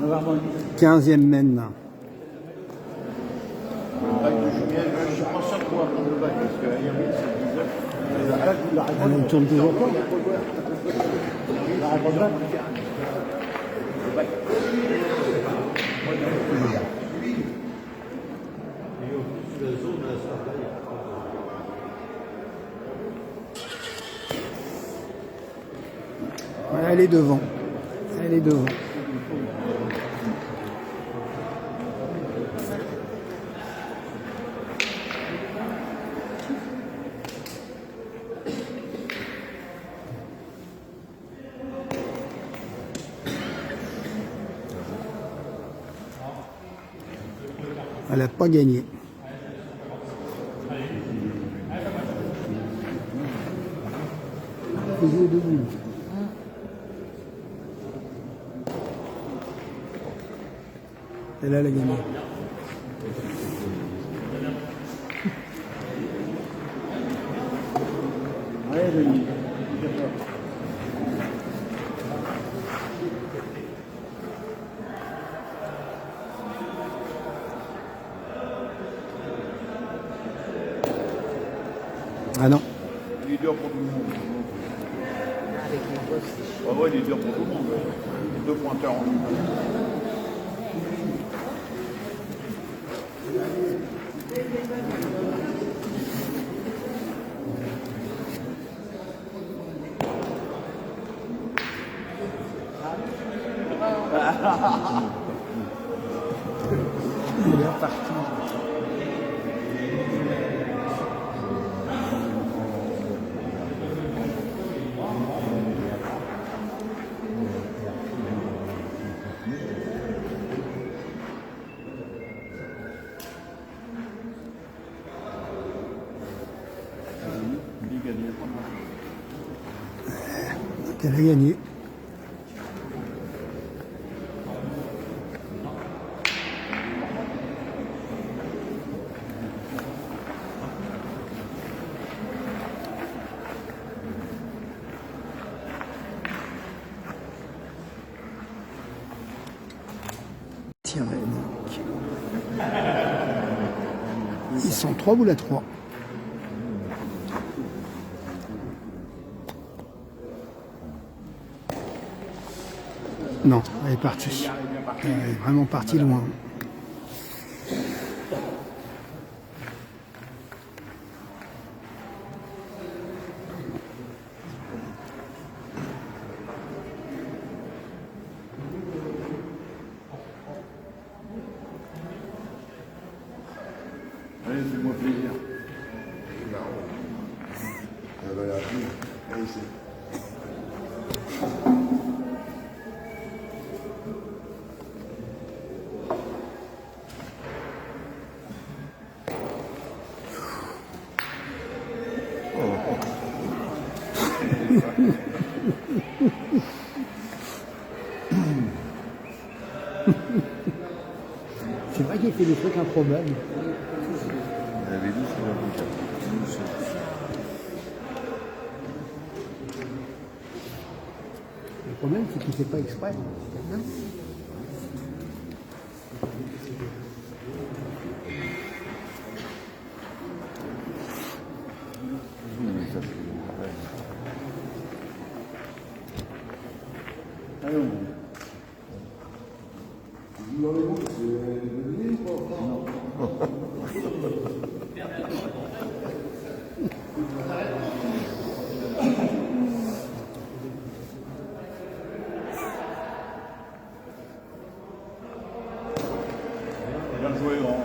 Regarde, 15e mène. Avec du il tourne toujours pas. Elle est devant. Elle est devant. Elle n'a pas gagné. Il faut jouer debout. Et là, elle a gagné. Ah non. Il est dur pour tout le monde. Avec les bosses, c'est chiant. Ah ouais, il est dur pour tout le monde. Deux pointeurs en ligne. Il est reparti. Elle a gagné. Ils sont 3 boules à 3. Non, elle est partie. Elle est vraiment partie loin. Allez, fais-moi plaisir. C'est vrai qu'il fait des trucs improbables. Elle avait dit sur la bouche. Le problème, c'est qu'il ne fait pas exprès. Allez, on... Bien joué, grand.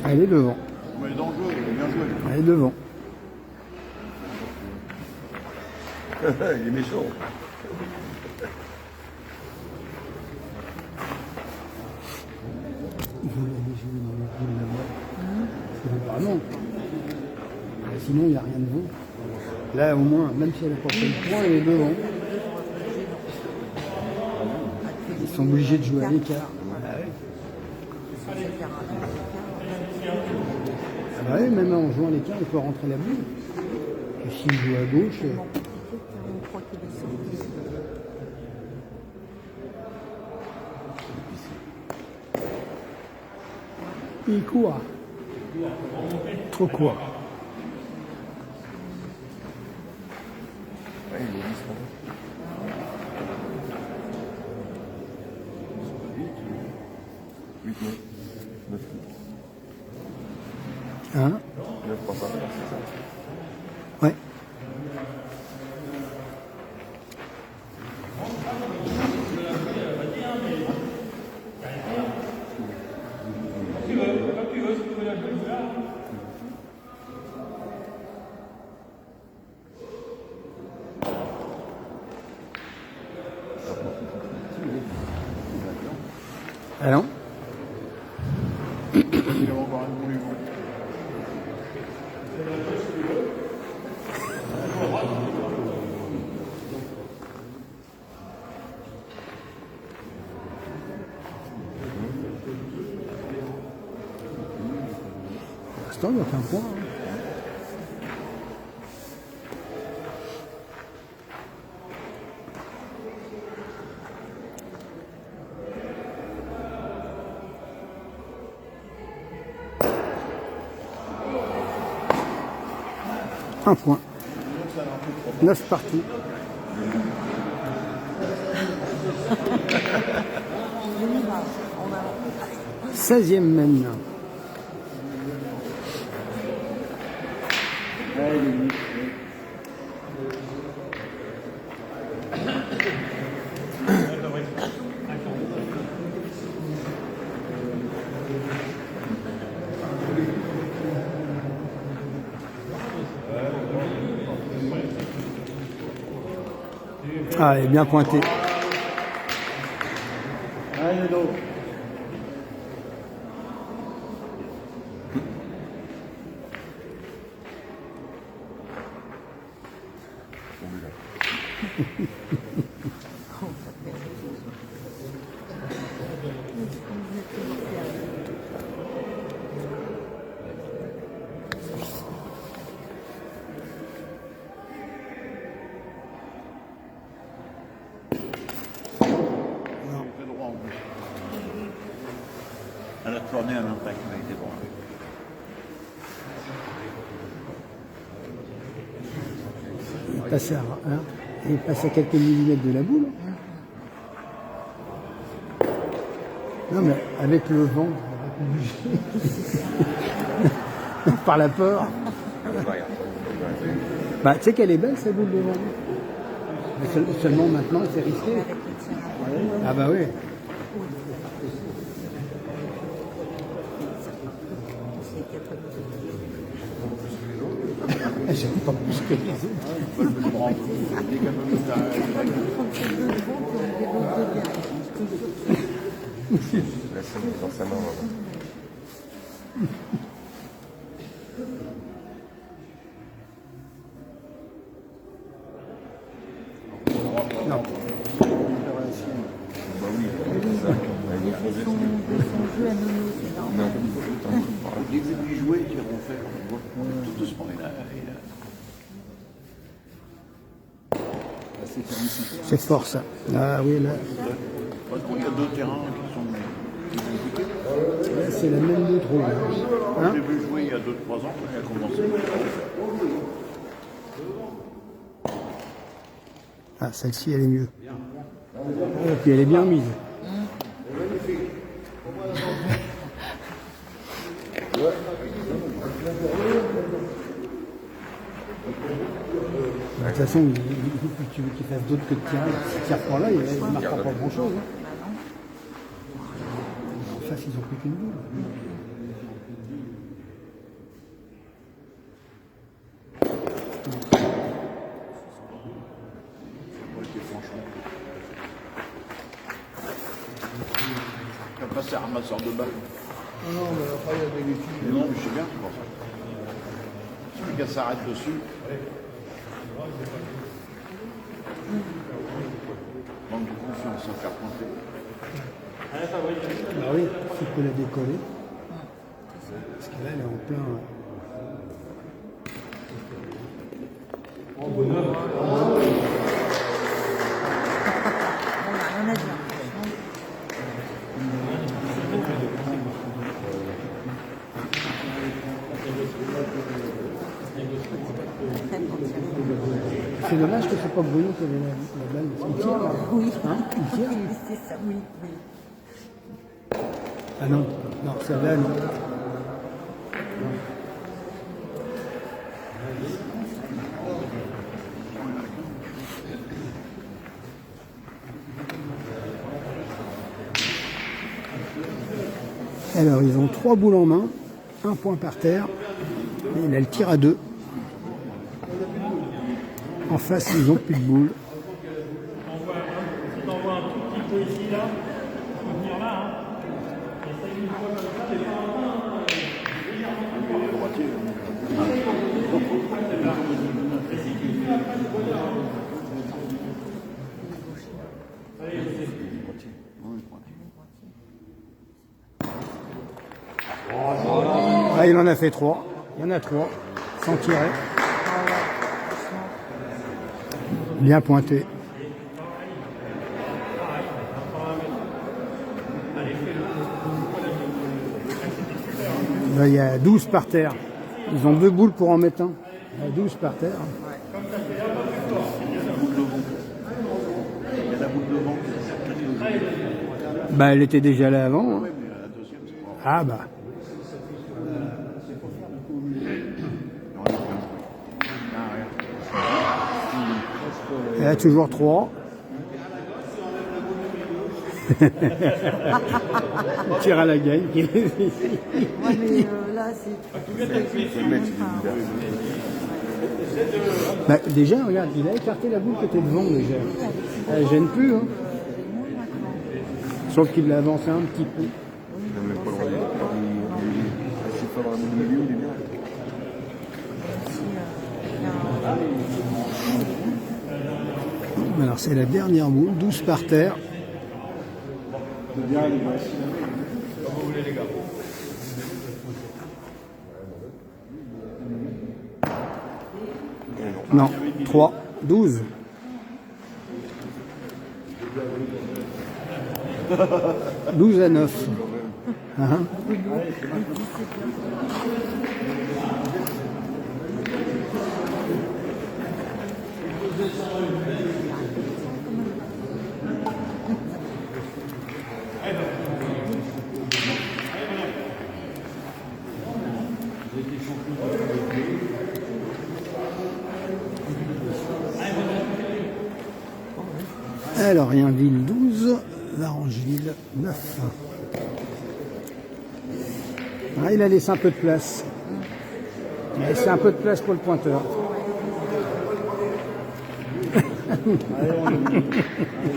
Elle est devant. Mais dans le jeu, bien joué. Elle est devant. Il est méchant. Vraiment. Sinon, il n'y a rien de bon. Là, au moins, même si elle n'a pas fait le point, elle est devant. Ils sont obligés de jouer à l'écart. Ah bah oui, même en jouant à l'écart, il peut rentrer la boule. Et s'il joue à gauche... Il court. Trop quoi. Ouais, il est 10 mois. 8 mois. 9 Hein? 9 300, c'est ça. Ouais. Ah non? Il y a encore un bon niveau. Pour l'instant, il n'y a aucun point. Hein. Un point. 9 parties. On a 16e mène. Ah, elle est bien pointée. Très droit en plus. Elle a tourné un impact, mais il était droit. Il passe à quelques millimètres de la boule. Non, mais avec le vent, par la peur. Bah, tu sais qu'elle est belle, cette boule de vent. Mais seulement maintenant, c'est risqué. avec le tir. Ah bah oui. C'est 92. J'aime pas plus que les autres. Je me prends. Dès qu'elle me met Quand c'est deux devant, puis on déroule deux derrière. Laisse-le dans sa main. Voilà. Non. Bah oui, c'est ça. Elle Il est fait posée son, de son jeu à Nono, c'est normal. Non, Dès que je lui jouer, ils vont faire. On voit tout doucement. C'est fort ça. Ah oui, là. Parce qu'il y a deux terrains qui sont compliqués. Là, c'est la même de trop. Hein? J'ai vu jouer il y a 2-3 ans quand il a commencé. Ah, celle-ci, elle est mieux. Et puis elle est bien mise. Bah, de toute façon, tu veux qu'il fasse d'autres que de tirer. Si tire par là, il ne marquera pas grand-chose. Hein. En face, ils n'ont plus qu'une boule. Il a passé un ramasseur de balles. Non, mais après, il y a des liquides. Non, mais je sais bien, c'est pour ça. Si le gars s'arrête dessus. Manque de confiance à faire pointer. Ah oui, il faut la décoller. Parce que là, elle est en plein. On n'a rien à dire. Très bon tir. C'est dommage que c'est pas Bruno qui avait la balle. Il tire là. Oui. Hein, il tire. C'est ça, oui, oui. Ah non, non, celle-là, non. Alors, ils ont 3 boules en main, 1 point par terre, et il a le tir à 2. En face, ils n'ont plus de boules. Ah, il en a fait 3. Il y en a 3, sans tirer. Bien pointé. Là, il y a 12 par terre. Ils ont 2 boules pour en mettre un. Il y a 12 par terre. Il y a la boule devant. Bah, elle était déjà là avant. Hein. Ah bah. Il y a toujours 3. Tire à la gagne. Ouais, mais là, c'est même pas. Bah, déjà, regarde, il a écarté la boule qui était devant déjà. Elle gêne plus. Hein. Sauf qu'il l'a avancé un petit peu. Il n'a même pas le droit d'y aller. S'il faut avoir un milieu, il est bien. Alors c'est la dernière boule, 12 par terre. Non, 3, 12. « 12 à 9. Hein? Alors, Rienville 12, Varangeville 9. Ah, il a laissé un peu de place. Il a laissé un peu de place pour le pointeur.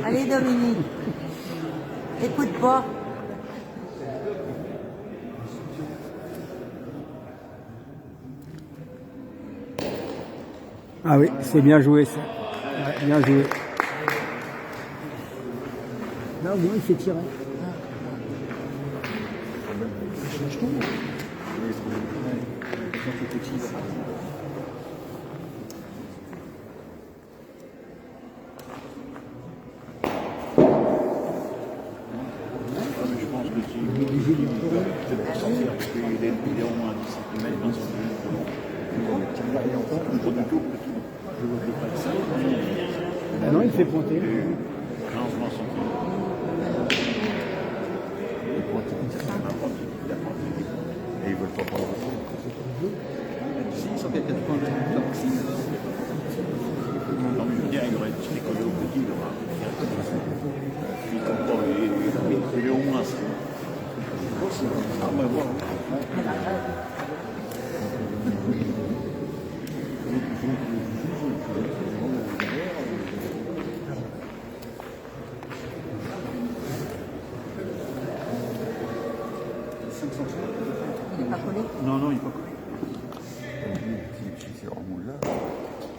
Allez, Dominique. Écoute pas. Ah oui, c'est bien joué ça. Ouais, bien joué. Là, au moins, il fait tirer. Je pense que c'est peut-être pour sortir, parce qu'il est au moins à 10 cm, 20 cm. Je vois de près de ça. Ah non, il fait pointer. 15-20 cm. Et ils veulent pas prendre le Si, ils sont quelqu'un de point. Non, mais je veux dire, il aurait été collé au petit, il aura. Il est au moins ça. Ah, ben voilà. Il n'est pas collé. Non, non, il n'est pas collé. Si c'est hors boule là,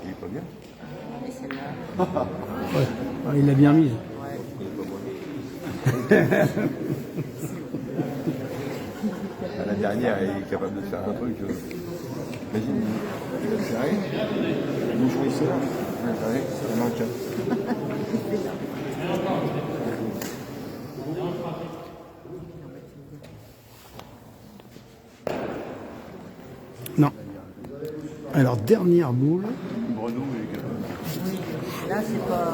il est pas bien. Mais celle-là. Ouais. Ah, il l'a bien mise. La dernière, il est capable de faire un truc. Imagine, il a serré, nous jouons ici là. Ouais, ça manque. Non. Alors, dernière boule. Bruno est capable. Là, c'est pas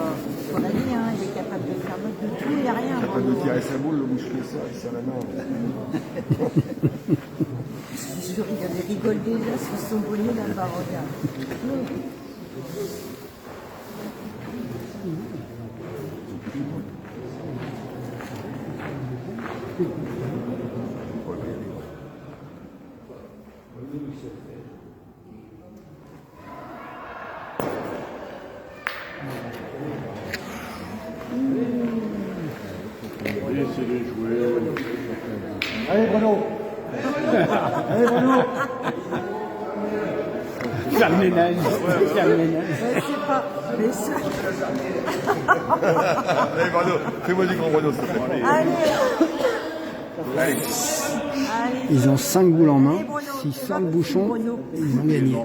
son ami, hein. Il est capable de faire de tout et rien. Capable de tirer sa boule, le boucher, ça, il sert la main. Je suis sûr qu'il rigole déjà sur son bonnet là-bas, regarde. Laissez-les jouer. Allez, Bruno. Allez, Bruno. Faire le ménage. Faire le ménage. Je sais pas, mais ça... Allez, Bruno, fais-moi du grand Bruno, s'il te plaît. Allez, Allez. allez. Ils ont 5 boules en main. Allez, Bruno, S'ils c'est sortent le parti, bouchon, Bruno. ils ont gagné.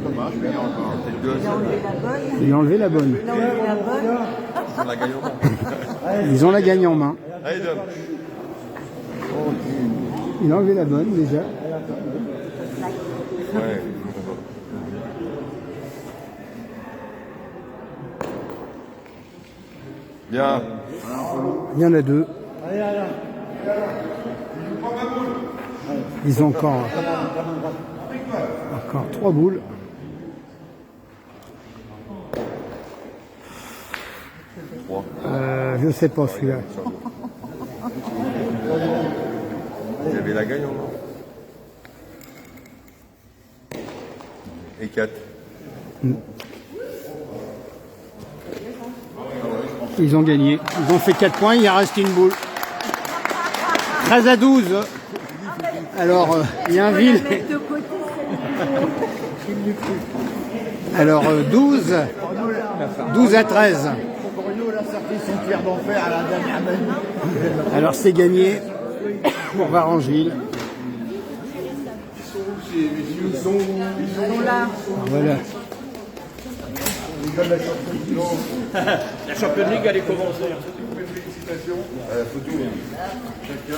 Dommage, mais il y a encore. Il a enlevé la bonne. Il a enlevé la bonne. Il a enlevé la bonne. On la gagne en main. Ils ont la gagne en main. Allez, Dom. Il a enlevé la bonne déjà. Ouais. Bien. Il y en a 2. Ils ont encore 3 boules. Je sais pas celui-là. Il y avait la gagne en main. Et 4. Ils ont gagné. Ils ont fait 4 points, il en reste une boule. 13-12. Alors, il y a un ville. De côté, Alors, 12 à 13. Bruno, il a sorti son pierre d'enfer à la dernière minute. Alors, c'est gagné pour Varangeville. ils sont là. Voilà. La Champions League, elle est commencée.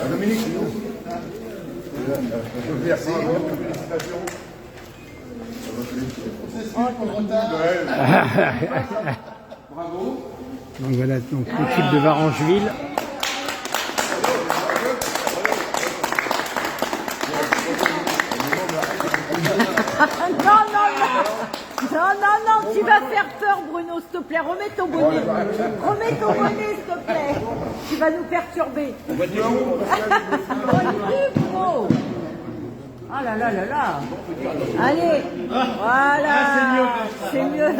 Dominique. Merci. Donc voilà, donc l'équipe de Varangeville. Non, tu vas faire peur, Bruno, s'il te plaît. Remets ton bonnet. Remets ton bonnet, s'il te plaît. Tu vas nous perturber. Bruno. Ah là là là là. Allez, voilà. C'est mieux.